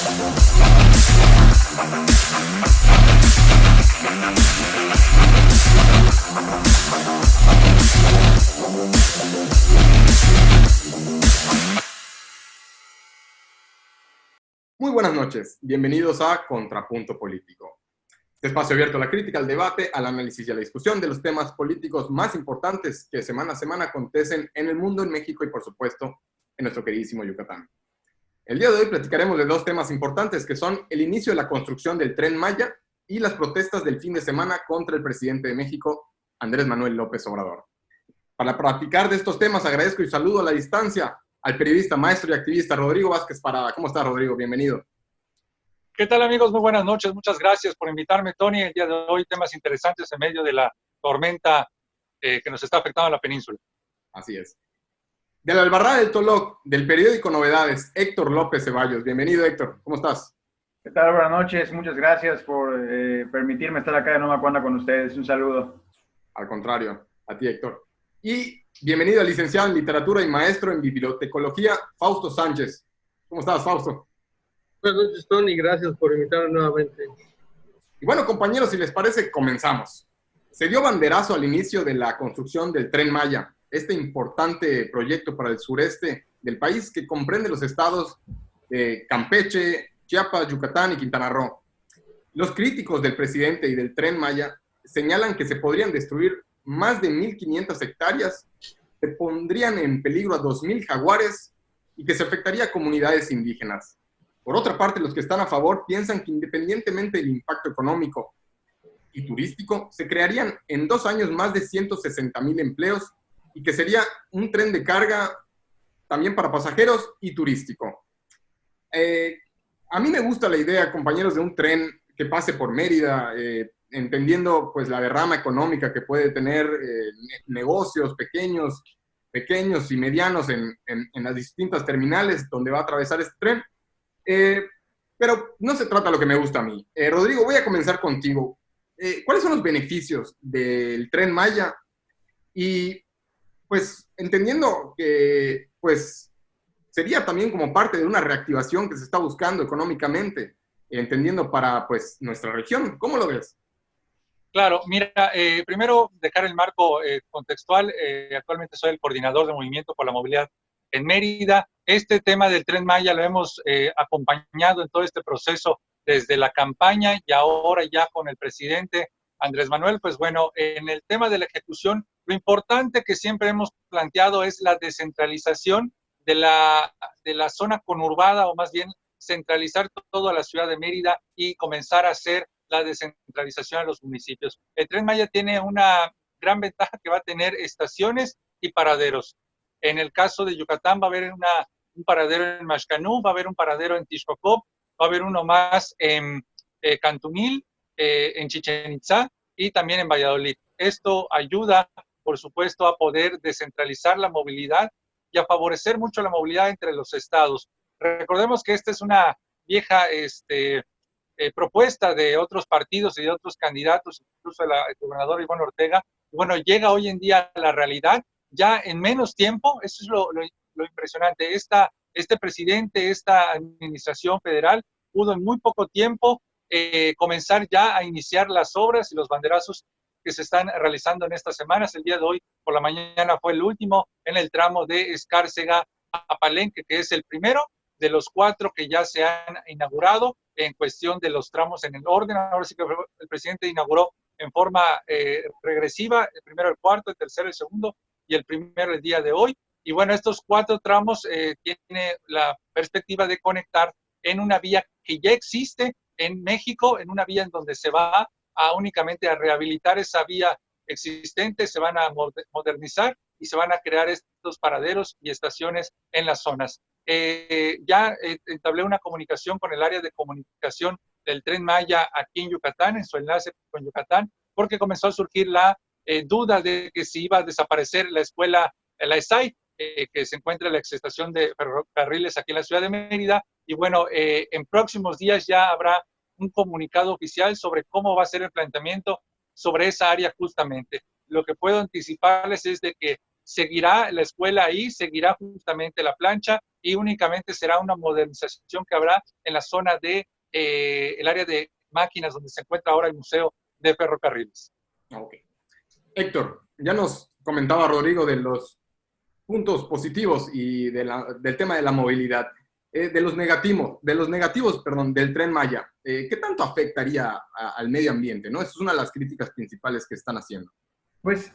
Muy buenas noches, bienvenidos a Contrapunto Político. Este espacio abierto a la crítica, al debate, al análisis y a la discusión de los temas políticos más importantes que semana a semana acontecen en el mundo, en México y por supuesto en nuestro queridísimo Yucatán. El día de hoy platicaremos de dos temas importantes que son el inicio de la construcción del Tren Maya y las protestas del fin de semana contra el presidente de México, Andrés Manuel López Obrador. Para platicar de estos temas agradezco y saludo a la distancia al periodista, maestro y activista Rodrigo Vázquez Parada. ¿Cómo estás, Rodrigo? Bienvenido. ¿Qué tal, amigos? Muy buenas noches. Muchas gracias por invitarme, Tony. El día de hoy temas interesantes en medio de la tormenta que nos está afectando a la península. Así es. De la Albarrada del Toloc, del periódico Novedades, Héctor López Ceballos. Bienvenido, Héctor. ¿Cómo estás? ¿Qué tal? Buenas noches. Muchas gracias por permitirme estar acá de Nueva Cuanda con ustedes. Un saludo. Al contrario, a ti, Héctor. Y bienvenido al licenciado en Literatura y maestro en Bibliotecología, Fausto Sánchez. ¿Cómo estás, Fausto? Buenas noches, Tony. Gracias por invitarme nuevamente. Y bueno, compañeros, si les parece, comenzamos. Se dio banderazo al inicio de la construcción del Tren Maya, este importante proyecto para el sureste del país que comprende los estados de Campeche, Chiapas, Yucatán y Quintana Roo. Los críticos del presidente y del Tren Maya señalan que se podrían destruir más de 1,500 hectáreas, se pondrían en peligro a 2,000 jaguares y que se afectaría a comunidades indígenas. Por otra parte, los que están a favor piensan que independientemente del impacto económico y turístico, se crearían en 2 años más de 160,000 empleos y que sería un tren de carga también para pasajeros y turístico. A mí me gusta la idea, compañeros, de un tren que pase por Mérida, entendiendo pues la derrama económica que puede tener negocios pequeños y medianos en las distintas terminales donde va a atravesar este tren. Pero no se trata de lo que me gusta a mí. Rodrigo, voy a comenzar contigo. ¿Cuáles son los beneficios del Tren Maya? Y pues entendiendo que pues sería también como parte de una reactivación que se está buscando económicamente, entendiendo para pues nuestra región. ¿Cómo lo ves? Claro, mira, primero dejar el marco contextual. Actualmente soy el coordinador de Movimiento por la Movilidad en Mérida. Este tema del Tren Maya lo hemos acompañado en todo este proceso desde la campaña y ahora ya con el presidente Andrés Manuel. Pues bueno, en el tema de la ejecución, lo importante que siempre hemos planteado es la descentralización de la zona conurbada, o más bien centralizar todo a la ciudad de Mérida y comenzar a hacer la descentralización a los municipios. El Tren Maya tiene una gran ventaja, que va a tener estaciones y paraderos. En el caso de Yucatán va a haber un paradero en Maxcanú, va a haber un paradero en Tixcocop, va a haber uno más en Cantunil, en Chichén Itzá y también en Valladolid. Esto ayuda, por supuesto, a poder descentralizar la movilidad y a favorecer mucho la movilidad entre los estados. Recordemos que esta es una vieja propuesta de otros partidos y de otros candidatos, incluso el gobernador Iván Ortega. Y bueno, llega hoy en día a la realidad ya en menos tiempo. Eso es lo impresionante. Este presidente, esta administración federal pudo en muy poco tiempo comenzar ya a iniciar las obras y los banderazos que se están realizando en estas semanas. El día de hoy por la mañana fue el último en el tramo de Escárcega a Palenque, que es el primero de los 4 que ya se han inaugurado en cuestión de los tramos en el orden. Ahora sí que el presidente inauguró en forma regresiva, el primero, el cuarto, el tercero, el segundo y el primero el día de hoy. Y bueno, estos 4 tramos tiene la perspectiva de conectar en una vía que ya existe en México, en una vía en donde se va únicamente a rehabilitar esa vía existente, se van a modernizar y se van a crear estos paraderos y estaciones en las zonas. Ya entablé una comunicación con el área de comunicación del Tren Maya aquí en Yucatán, en su enlace con Yucatán, porque comenzó a surgir la duda de que si iba a desaparecer la escuela, la ESAI, que se encuentra en la exestación de ferrocarriles aquí en la ciudad de Mérida. Y bueno, en próximos días ya habrá un comunicado oficial sobre cómo va a ser el planteamiento sobre esa área justamente. Lo que puedo anticiparles es de que seguirá la escuela ahí, seguirá justamente la plancha y únicamente será una modernización que habrá en la zona de el área de máquinas donde se encuentra ahora el Museo de Ferrocarriles. Okay. Héctor, ya nos comentaba Rodrigo de los puntos positivos y del tema de la movilidad. De los negativos, del Tren Maya, ¿qué tanto afectaría al medio ambiente, ¿no? Esa es una de las críticas principales que están haciendo. Pues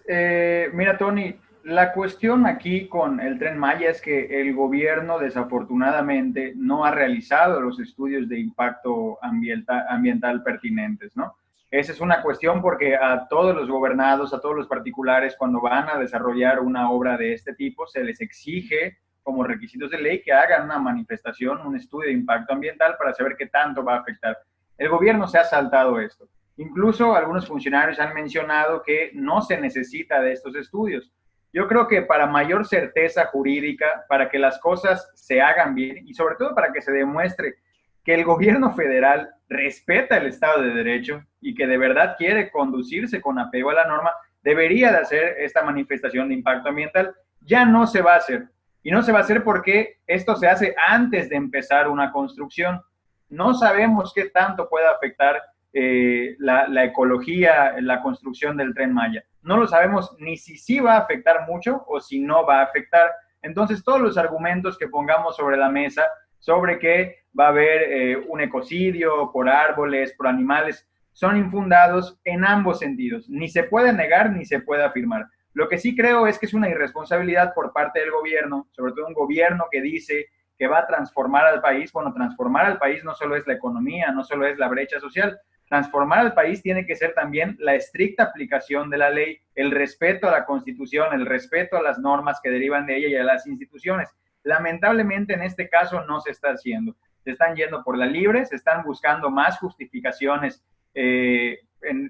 mira, Tony, la cuestión aquí con el Tren Maya es que el gobierno desafortunadamente no ha realizado los estudios de impacto ambiental pertinentes, ¿no? Esa es una cuestión porque a todos los gobernados, a todos los particulares, cuando van a desarrollar una obra de este tipo, se les exige como requisitos de ley que hagan una manifestación, un estudio de impacto ambiental para saber qué tanto va a afectar. El gobierno se ha saltado esto. Incluso algunos funcionarios han mencionado que no se necesita de estos estudios. Yo creo que para mayor certeza jurídica, para que las cosas se hagan bien y sobre todo para que se demuestre que el gobierno federal respeta el Estado de Derecho y que de verdad quiere conducirse con apego a la norma, debería de hacer esta manifestación de impacto ambiental. Ya no se va a hacer. Y no se va a hacer porque esto se hace antes de empezar una construcción. No sabemos qué tanto puede afectar la ecología, la construcción del Tren Maya. No lo sabemos ni si sí va a afectar mucho o si no va a afectar. Entonces, todos los argumentos que pongamos sobre la mesa sobre que va a haber un ecocidio por árboles, por animales, son infundados en ambos sentidos. Ni se puede negar ni se puede afirmar. Lo que sí creo es que es una irresponsabilidad por parte del gobierno, sobre todo un gobierno que dice que va a transformar al país. Bueno, transformar al país no solo es la economía, no solo es la brecha social. Transformar al país tiene que ser también la estricta aplicación de la ley, el respeto a la Constitución, el respeto a las normas que derivan de ella y a las instituciones. Lamentablemente en este caso no se está haciendo. Se están yendo por la libre, se están buscando más justificaciones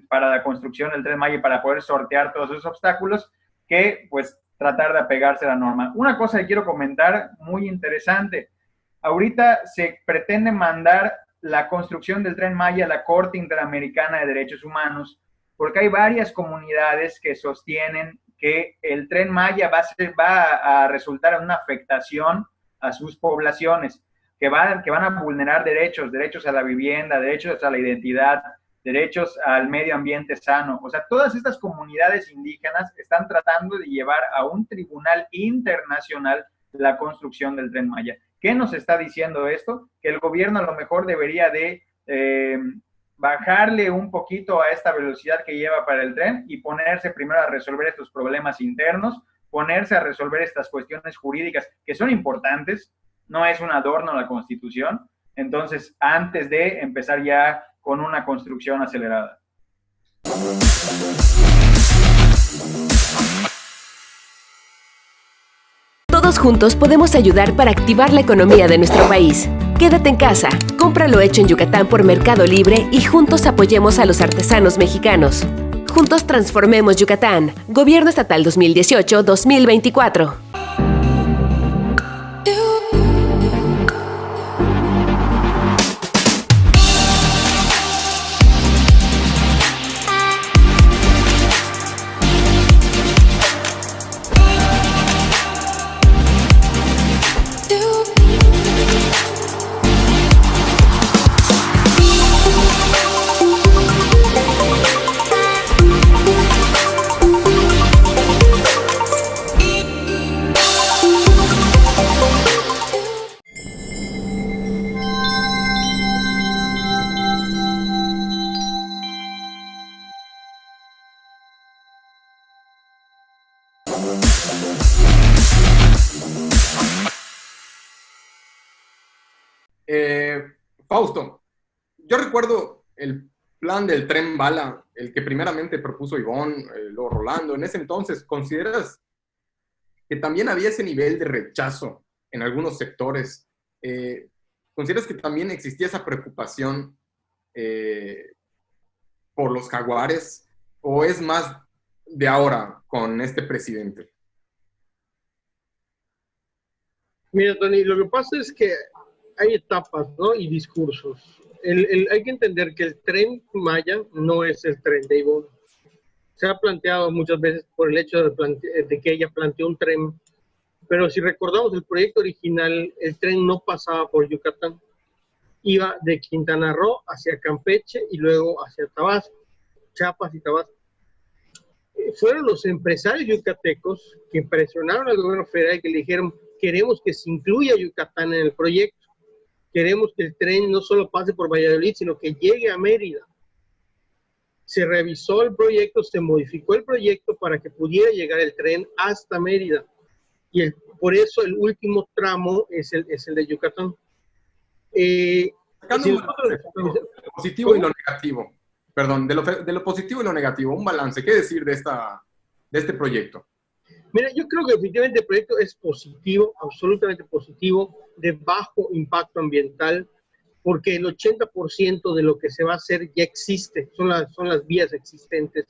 para la construcción del Tren Maya y para poder sortear todos esos obstáculos que pues tratar de apegarse a la norma. Una cosa que quiero comentar muy interesante. Ahorita se pretende mandar la construcción del Tren Maya a la Corte Interamericana de Derechos Humanos porque hay varias comunidades que sostienen que el Tren Maya va a resultar en una afectación a sus poblaciones, que van a vulnerar derechos a la vivienda, derechos a la identidad, derechos al medio ambiente sano. O sea, todas estas comunidades indígenas están tratando de llevar a un tribunal internacional la construcción del Tren Maya. ¿Qué nos está diciendo esto? Que el gobierno a lo mejor debería de bajarle un poquito a esta velocidad que lleva para el tren y ponerse primero a resolver estos problemas internos, ponerse a resolver estas cuestiones jurídicas que son importantes, no es un adorno a la Constitución, entonces antes de empezar ya con una construcción acelerada. Todos juntos podemos ayudar para activar la economía de nuestro país. Quédate en casa, compra lo hecho en Yucatán por Mercado Libre y juntos apoyemos a los artesanos mexicanos. Juntos transformemos Yucatán. Gobierno Estatal 2018-2024. Fausto, yo recuerdo el plan del Tren Bala, el que primeramente propuso Ivonne, luego Rolando. En ese entonces, ¿consideras que también había ese nivel de rechazo en algunos sectores? ¿Consideras que también existía esa preocupación por los jaguares? ¿O es más de ahora con este presidente? Mira, Tony, lo que pasa es que hay etapas, ¿no? Y discursos. Hay que entender que el Tren Maya no es el tren de Ivonne. se ha planteado muchas veces por el hecho de que ella planteó un tren, pero si recordamos el proyecto original, el tren no pasaba por Yucatán, iba de Quintana Roo hacia Campeche y luego hacia Tabasco, Chiapas y Tabasco. Fueron los empresarios yucatecos que presionaron al gobierno federal y que le dijeron, queremos que se incluya Yucatán en el proyecto, queremos que el tren no solo pase por Valladolid, sino que llegue a Mérida. Se revisó el proyecto, se modificó el proyecto para que pudiera llegar el tren hasta Mérida. Y por eso el último tramo es el de Yucatán. Sacando lo positivo y lo negativo. Perdón, de lo positivo y lo negativo, un balance. ¿Qué decir de este proyecto? Mira, yo creo que definitivamente el proyecto es positivo, absolutamente positivo, de bajo impacto ambiental, porque el 80% de lo que se va a hacer ya existe, son las vías existentes,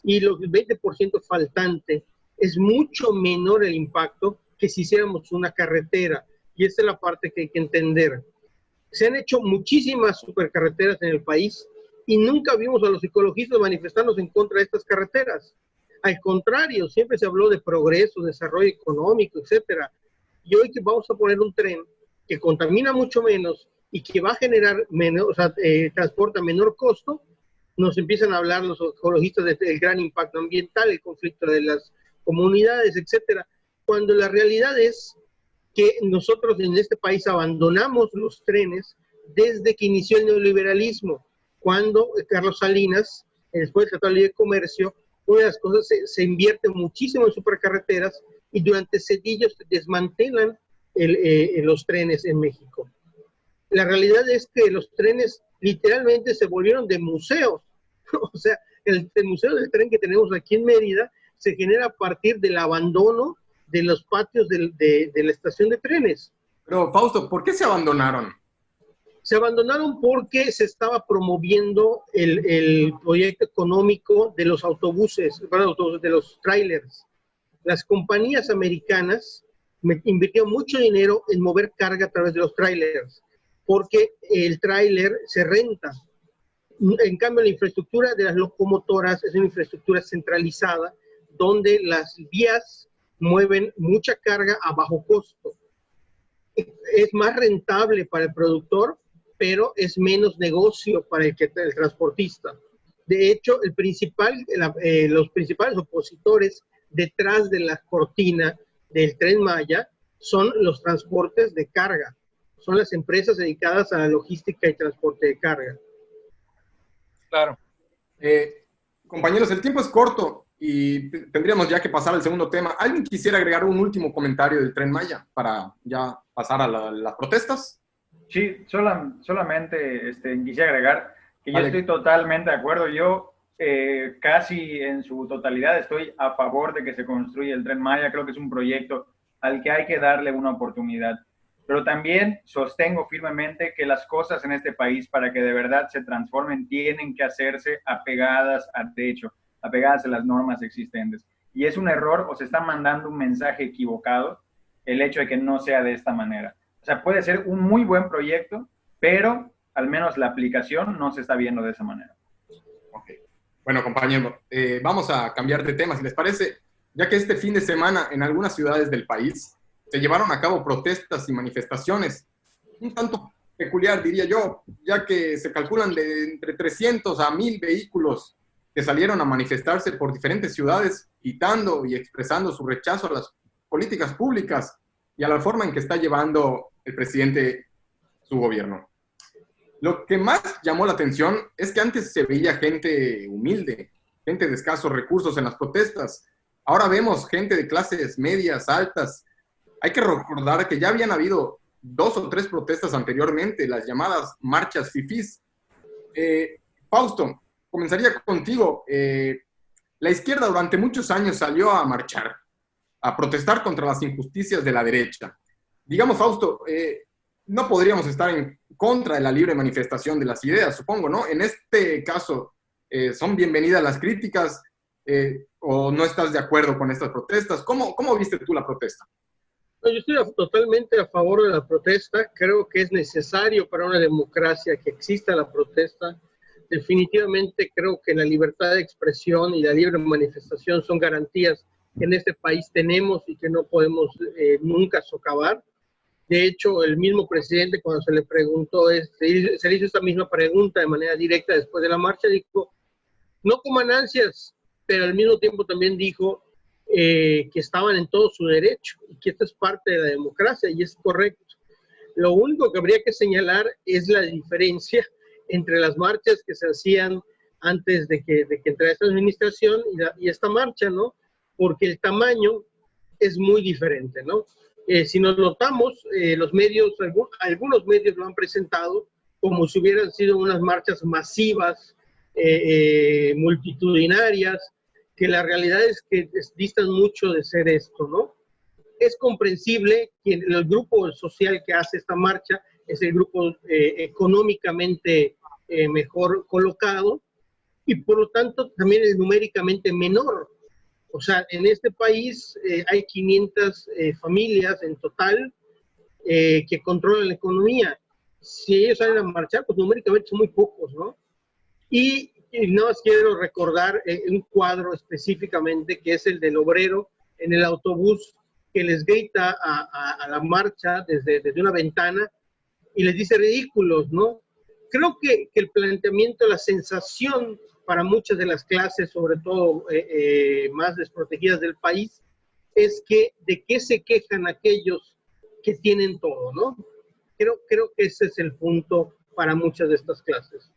y el 20% faltante es mucho menor el impacto que si hiciéramos una carretera, y esta es la parte que hay que entender. Se han hecho muchísimas supercarreteras en el país, y nunca vimos a los ecologistas manifestarnos en contra de estas carreteras. Al contrario, siempre se habló de progreso, desarrollo económico, etcétera. Y hoy que vamos a poner un tren que contamina mucho menos y que va a generar menos, transporte a menor costo, nos empiezan a hablar los ecologistas del gran impacto ambiental, el conflicto de las comunidades, etcétera. Cuando la realidad es que nosotros en este país abandonamos los trenes desde que inició el neoliberalismo, cuando Carlos Salinas, después del Tratado de Libre Comercio, una de las cosas, se invierte muchísimo en supercarreteras y durante Cedillo se desmantelan los trenes en México. La realidad es que los trenes literalmente se volvieron de museos. O sea, el museo del tren que tenemos aquí en Mérida se genera a partir del abandono de los patios de la estación de trenes. Pero, Fausto, ¿por qué se abandonaron? Se abandonaron porque se estaba promoviendo el proyecto económico de los autobuses, de los trailers. Las compañías americanas invirtieron mucho dinero en mover carga a través de los trailers, porque el trailer se renta. En cambio, la infraestructura de las locomotoras es una infraestructura centralizada, donde las vías mueven mucha carga a bajo costo. Es más rentable para el productor, pero es menos negocio para el transportista. De hecho, los principales opositores detrás de la cortina del Tren Maya son los transportes de carga. Son las empresas dedicadas a la logística y transporte de carga. Claro. Compañeros, el tiempo es corto y tendríamos ya que pasar al segundo tema. ¿Alguien quisiera agregar un último comentario del Tren Maya para ya pasar a las protestas? Sí, solamente quisiera agregar que yo Vale. estoy totalmente de acuerdo. Yo casi en su totalidad estoy a favor de que se construya el Tren Maya. Creo que es un proyecto al que hay que darle una oportunidad. Pero también sostengo firmemente que las cosas en este país, para que de verdad se transformen, tienen que hacerse apegadas al techo, apegadas a las normas existentes. Y es un error, o se está mandando un mensaje equivocado el hecho de que no sea de esta manera. O sea, puede ser un muy buen proyecto, pero al menos la aplicación no se está viendo de esa manera. Ok. Bueno, compañeros, vamos a cambiar de tema, si les parece, ya que este fin de semana en algunas ciudades del país se llevaron a cabo protestas y manifestaciones, un tanto peculiar, diría yo, ya que se calculan de entre 300 a 1,000 vehículos que salieron a manifestarse por diferentes ciudades, gritando y expresando su rechazo a las políticas públicas y a la forma en que está llevando el presidente su gobierno. Lo que más llamó la atención es que antes se veía gente humilde, gente de escasos recursos en las protestas. Ahora vemos gente de clases medias, altas. Hay que recordar que ya habían habido 2 o 3 protestas anteriormente, las llamadas marchas fifís. Fausto, comenzaría contigo. La izquierda durante muchos años salió a marchar, a protestar contra las injusticias de la derecha. Digamos, Fausto, no podríamos estar en contra de la libre manifestación de las ideas, supongo, ¿no? En este caso, ¿son bienvenidas las críticas o no estás de acuerdo con estas protestas? ¿Cómo viste tú la protesta? Yo estoy totalmente a favor de la protesta. Creo que es necesario para una democracia que exista la protesta, Definitivamente creo que la libertad de expresión y la libre manifestación son garantías que en este país tenemos y que no podemos nunca socavar. De hecho, el mismo presidente, cuando se le preguntó, se le hizo esta misma pregunta de manera directa después de la marcha, dijo, no coman ansias, pero al mismo tiempo también dijo que estaban en todo su derecho y que esto es parte de la democracia y es correcto. Lo único que habría que señalar es la diferencia entre las marchas que se hacían antes de que entrara esta administración y esta marcha, ¿no? Porque el tamaño es muy diferente, ¿no? Si nos notamos, los medios, algunos medios lo han presentado como si hubieran sido unas marchas masivas, multitudinarias, que la realidad es que distan mucho de ser esto, ¿no? Es comprensible que el grupo social que hace esta marcha es el grupo económicamente mejor colocado y por lo tanto también es numéricamente menor. O sea, en este país hay 500 familias en total que controlan la economía. Si ellos salen a marchar, pues numéricamente son muy pocos, ¿no? Y nada más quiero recordar un cuadro específicamente que es el del obrero en el autobús que les grita a la marcha desde una ventana y les dice ridículos, ¿no? Creo que el planteamiento, la sensación para muchas de las clases, sobre todo más desprotegidas del país, es que de qué se quejan aquellos que tienen todo, ¿no? Creo que ese es el punto para muchas de estas clases.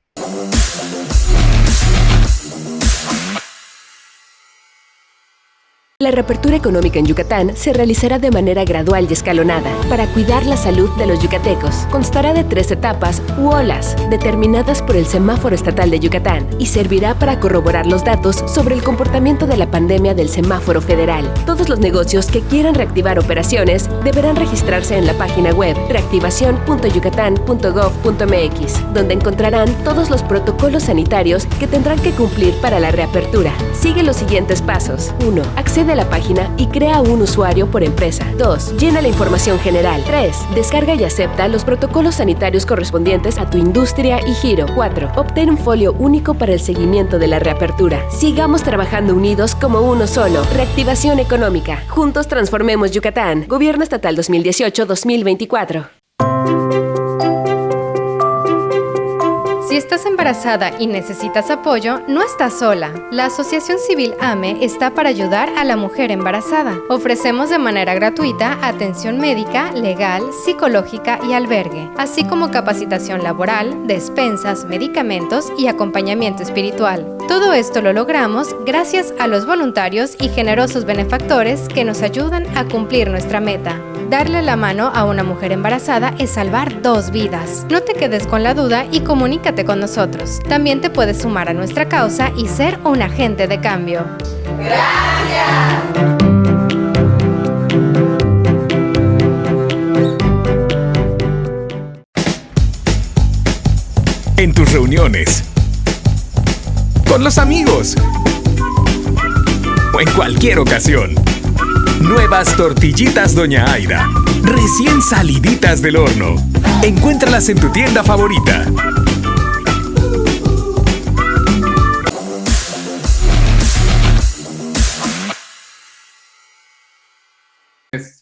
La reapertura económica en Yucatán se realizará de manera gradual y escalonada para cuidar la salud de los yucatecos. Constará de 3 etapas u olas determinadas por el Semáforo Estatal de Yucatán y servirá para corroborar los datos sobre el comportamiento de la pandemia del Semáforo Federal. Todos los negocios que quieran reactivar operaciones deberán registrarse en la página web reactivacion.yucatán.gov.mx, donde encontrarán todos los protocolos sanitarios que tendrán que cumplir para la reapertura. Sigue los siguientes pasos. 1. Accede a la página y crea un usuario por empresa. 2. Llena la información general. 3. Descarga y acepta los protocolos sanitarios correspondientes a tu industria y giro. 4. Obtén un folio único para el seguimiento de la reapertura. Sigamos trabajando unidos como uno solo. Reactivación económica. Juntos transformemos Yucatán. Gobierno Estatal 2018-2024. Si estás embarazada y necesitas apoyo, no estás sola. La Asociación Civil AME está para ayudar a la mujer embarazada. Ofrecemos de manera gratuita atención médica, legal, psicológica y albergue, así como capacitación laboral, despensas, medicamentos y acompañamiento espiritual. Todo esto lo logramos gracias a los voluntarios y generosos benefactores que nos ayudan a cumplir nuestra meta. Darle la mano a una mujer embarazada es salvar 2 vidas. No te quedes con la duda y comunícate con nosotros. También te puedes sumar a nuestra causa y ser un agente de cambio. ¡Gracias! En tus reuniones, con los amigos o en cualquier ocasión. Nuevas tortillitas Doña Aida, recién saliditas del horno. Encuéntralas en tu tienda favorita.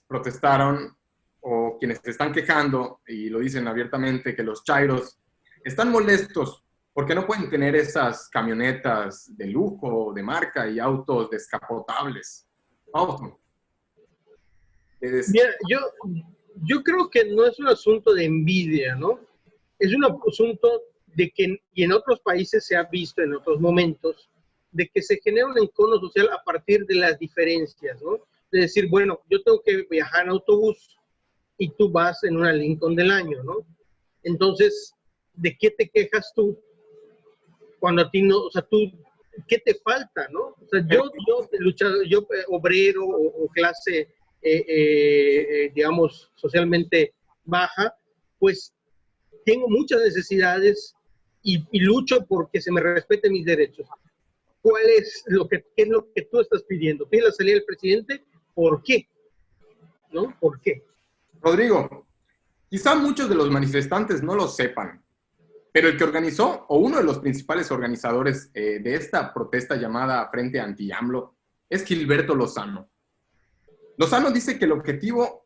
Protestaron o quienes se están quejando y lo dicen abiertamente que los chairos están molestos porque no pueden tener esas camionetas de lujo, de marca y autos descapotables. Vamos. Mira, yo creo que no es un asunto de envidia, ¿no? Es un asunto de que, y en otros países se ha visto en otros momentos, de que se genera un encono social a partir de las diferencias, ¿no? De decir, bueno, yo tengo que viajar en autobús y tú vas en una Lincoln del año, ¿no? Entonces, ¿de qué te quejas tú? Cuando a ti no, o sea, tú, ¿qué te falta, no? O sea, yo obrero o clase, digamos, socialmente baja, pues tengo muchas necesidades y lucho porque se me respeten mis derechos. ¿Qué es lo que tú estás pidiendo? ¿Pides la salida del presidente? ¿Por qué? ¿No? ¿Por qué? Rodrigo, quizá muchos de los manifestantes no lo sepan, Pero el que organizó, o uno de los principales organizadores de esta protesta llamada Frente Anti-AMLO, es Gilberto Lozano. Lozano dice que el objetivo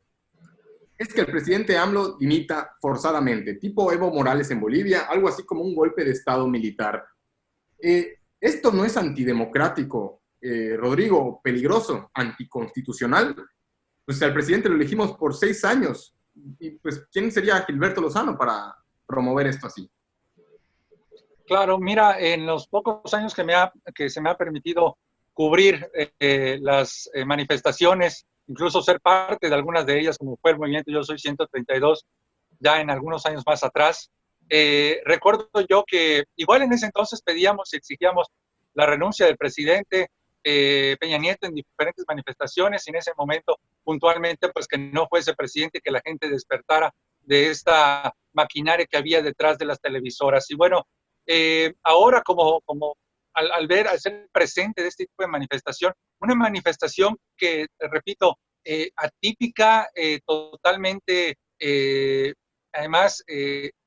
es que el presidente AMLO dimita forzadamente, tipo Evo Morales en Bolivia, algo así como un golpe de Estado militar. Esto no es antidemocrático, Rodrigo, peligroso, anticonstitucional. Pues al presidente lo elegimos por 6 años. Y pues, ¿quién sería Gilberto Lozano para promover esto así? Claro, mira, en los pocos años que se me ha permitido cubrir las manifestaciones, incluso ser parte de algunas de ellas, como fue el movimiento Yo Soy 132, ya en algunos años más atrás, recuerdo yo que igual en ese entonces pedíamos y exigíamos la renuncia del presidente Peña Nieto en diferentes manifestaciones, y en ese momento puntualmente pues que no fuese presidente, que la gente despertara de esta maquinaria que había detrás de las televisoras. Y bueno, ahora como al ser presente de este tipo de manifestación, una manifestación que, repito, atípica, totalmente, además,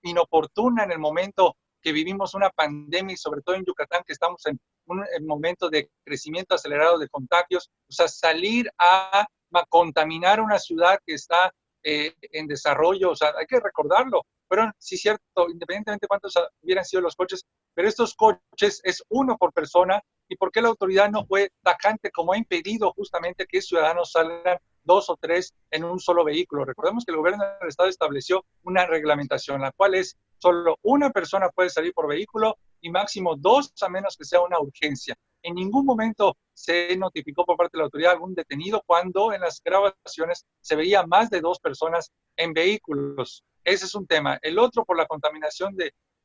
inoportuna en el momento que vivimos una pandemia, y sobre todo en Yucatán, que estamos en un momento de crecimiento acelerado de contagios. O sea, salir a contaminar una ciudad que está en desarrollo, o sea, hay que recordarlo. Pero sí, cierto, independientemente de cuántos hubieran sido los coches, pero estos coches es uno por persona. ¿Y por qué la autoridad no fue tajante como ha impedido justamente que ciudadanos salgan 2 o 3 en un solo vehículo? Recordemos que el gobierno del estado estableció una reglamentación, la cual es solo una persona puede salir por vehículo y máximo 2, a menos que sea una urgencia. En ningún momento se notificó por parte de la autoridad algún detenido cuando en las grabaciones se veía más de 2 personas en vehículos. Ese es un tema. El otro, por la contaminación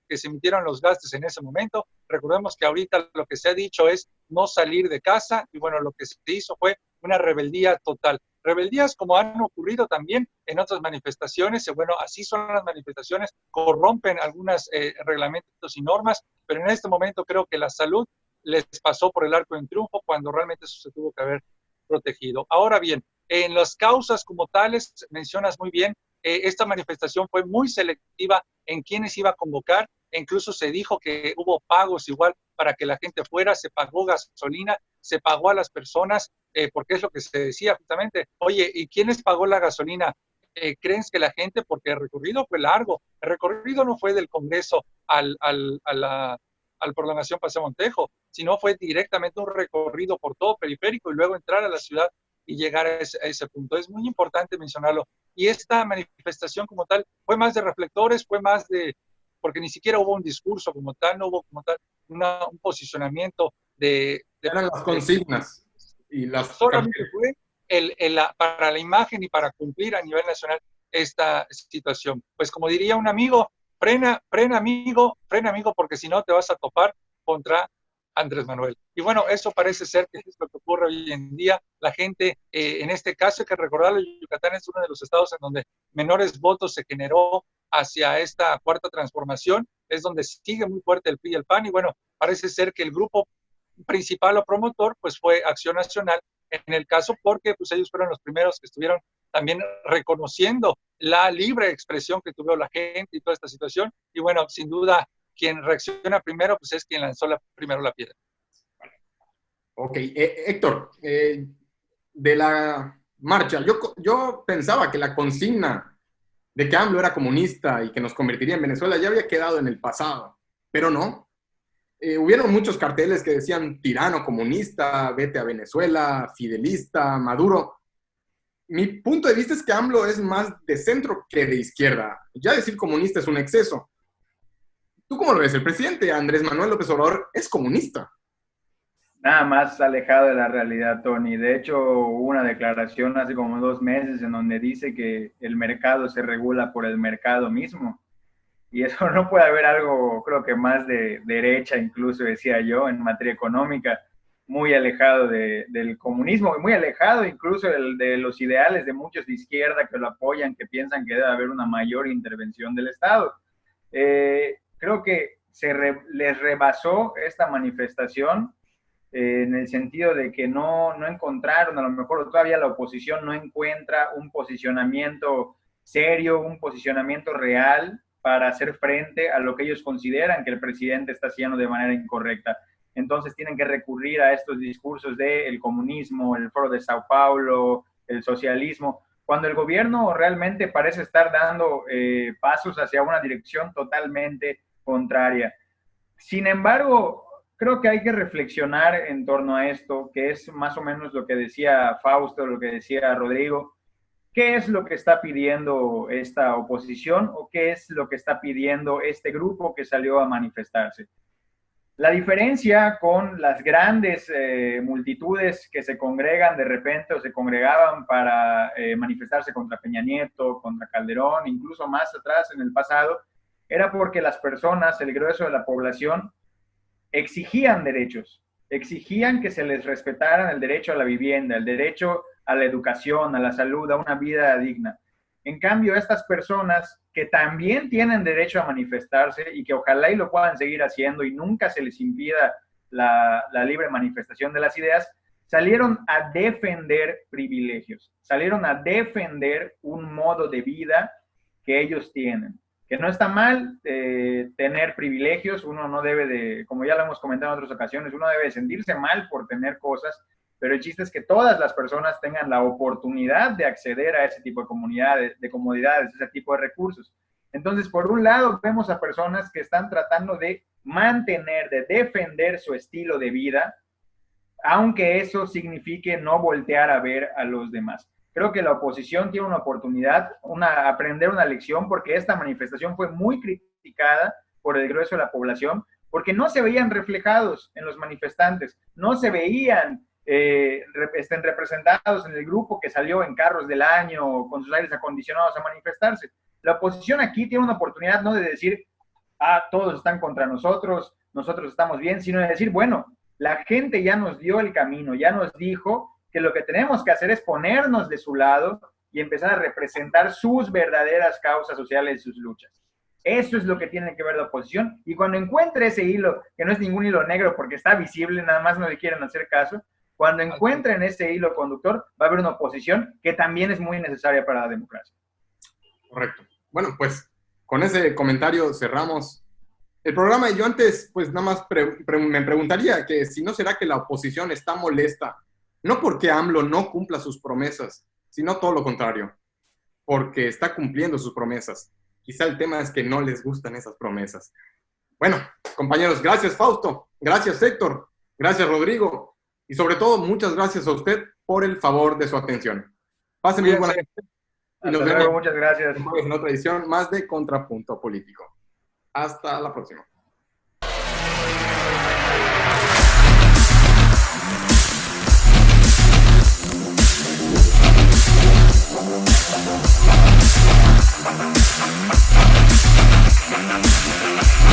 que se emitieron los gases en ese momento. Recordemos que ahorita lo que se ha dicho es no salir de casa, y bueno, lo que se hizo fue una rebeldía total. Rebeldías como han ocurrido también en otras manifestaciones, y bueno, así son las manifestaciones, corrompen algunos reglamentos y normas, pero en este momento creo que la salud les pasó por el arco del triunfo cuando realmente eso se tuvo que haber protegido. Ahora bien, en las causas como tales, mencionas muy bien, esta manifestación fue muy selectiva en quienes iba a convocar, e incluso se dijo que hubo pagos igual para que la gente fuera, se pagó gasolina, se pagó a las personas, porque es lo que se decía justamente, oye, ¿y quiénes pagó la gasolina? ¿Creen que la gente? Porque el recorrido fue largo, el recorrido no fue del Congreso al prolongación Paseo Montejo, sino fue directamente un recorrido por todo periférico y luego entrar a la ciudad y llegar a ese punto. Es muy importante mencionarlo. Y esta manifestación como tal fue más de reflectores, fue más de, porque ni siquiera hubo un discurso como tal, no hubo como tal un posicionamiento eran las consignas y las solamente fue para la imagen y para cumplir a nivel nacional esta situación. Pues como diría un amigo, frena amigo, porque si no te vas a topar contra Andrés Manuel. Y bueno, eso parece ser que es lo que ocurre hoy en día. La gente, en este caso hay que recordarlo, Yucatán es uno de los estados en donde menores votos se generó hacia esta cuarta transformación, es donde sigue muy fuerte el PRI y el PAN, y bueno, parece ser que el grupo principal o promotor pues fue Acción Nacional en el caso, porque pues ellos fueron los primeros que estuvieron también reconociendo la libre expresión que tuvo la gente y toda esta situación. Y bueno, sin duda, quien reacciona primero, pues es quien lanzó primero la piedra. Ok, Héctor, de la marcha, yo pensaba que la consigna de que AMLO era comunista y que nos convertiría en Venezuela ya había quedado en el pasado, pero no. Hubieron muchos carteles que decían tirano comunista, vete a Venezuela, fidelista, Maduro. Mi punto de vista es que AMLO es más de centro que de izquierda. Ya decir comunista es un exceso. ¿Tú cómo lo ves? El presidente Andrés Manuel López Obrador es comunista. Nada más alejado de la realidad, Tony. De hecho, hubo una declaración hace como 2 meses en donde dice que el mercado se regula por el mercado mismo. Y eso no puede haber algo, creo que más de derecha, incluso decía yo, en materia económica, muy alejado del comunismo, muy alejado incluso de los ideales de muchos de izquierda que lo apoyan, que piensan que debe haber una mayor intervención del Estado. Creo que les rebasó esta manifestación en el sentido de que no encontraron, a lo mejor todavía la oposición no encuentra un posicionamiento serio, un posicionamiento real para hacer frente a lo que ellos consideran que el presidente está haciendo de manera incorrecta. Entonces tienen que recurrir a estos discursos del comunismo, el Foro de Sao Paulo, el socialismo, cuando el gobierno realmente parece estar dando pasos hacia una dirección totalmente contraria. Sin embargo, creo que hay que reflexionar en torno a esto, que es más o menos lo que decía Fausto, lo que decía Rodrigo. ¿Qué es lo que está pidiendo esta oposición o qué es lo que está pidiendo este grupo que salió a manifestarse? La diferencia con las grandes multitudes que se congregan de repente o se congregaban para manifestarse contra Peña Nieto, contra Calderón, incluso más atrás en el pasado, era porque las personas, el grueso de la población, exigían derechos, exigían que se les respetaran el derecho a la vivienda, el derecho a la educación, a la salud, a una vida digna. En cambio, estas personas que también tienen derecho a manifestarse y que ojalá y lo puedan seguir haciendo y nunca se les impida la libre manifestación de las ideas, salieron a defender privilegios, salieron a defender un modo de vida que ellos tienen. Que no está mal tener privilegios, uno no debe de, como ya lo hemos comentado en otras ocasiones, uno debe de sentirse mal por tener cosas, pero el chiste es que todas las personas tengan la oportunidad de acceder a ese tipo de comunidades, de comodidades, ese tipo de recursos. Entonces, por un lado, vemos a personas que están tratando de mantener, de defender su estilo de vida, aunque eso signifique no voltear a ver a los demás. Creo que la oposición tiene una oportunidad, aprender una lección, porque esta manifestación fue muy criticada por el grueso de la población, porque no se veían reflejados en los manifestantes, no se veían representados en el grupo que salió en carros del año con sus aires acondicionados a manifestarse. La oposición aquí tiene una oportunidad no de decir, todos están contra nosotros, nosotros estamos bien, sino de decir, bueno, la gente ya nos dio el camino, ya nos dijo que lo que tenemos que hacer es ponernos de su lado y empezar a representar sus verdaderas causas sociales y sus luchas. Eso es lo que tiene que ver la oposición, y cuando encuentre ese hilo, que no es ningún hilo negro porque está visible, nada más no le quieren hacer caso, cuando encuentren ese hilo conductor, va a haber una oposición que también es muy necesaria para la democracia. Correcto. Bueno, pues con ese comentario cerramos el programa. Y yo antes, pues nada más me preguntaría que si no será que la oposición está molesta, no porque AMLO no cumpla sus promesas, sino todo lo contrario, porque está cumpliendo sus promesas. Quizá el tema es que no les gustan esas promesas. Bueno, compañeros, gracias Fausto, gracias Héctor, gracias Rodrigo, y sobre todo muchas gracias a usted por el favor de su atención. Pasen muy buenas noches. Y nos vemos. Muchas gracias. En otra edición más de Contrapunto Político. Hasta la próxima. We'll be right back.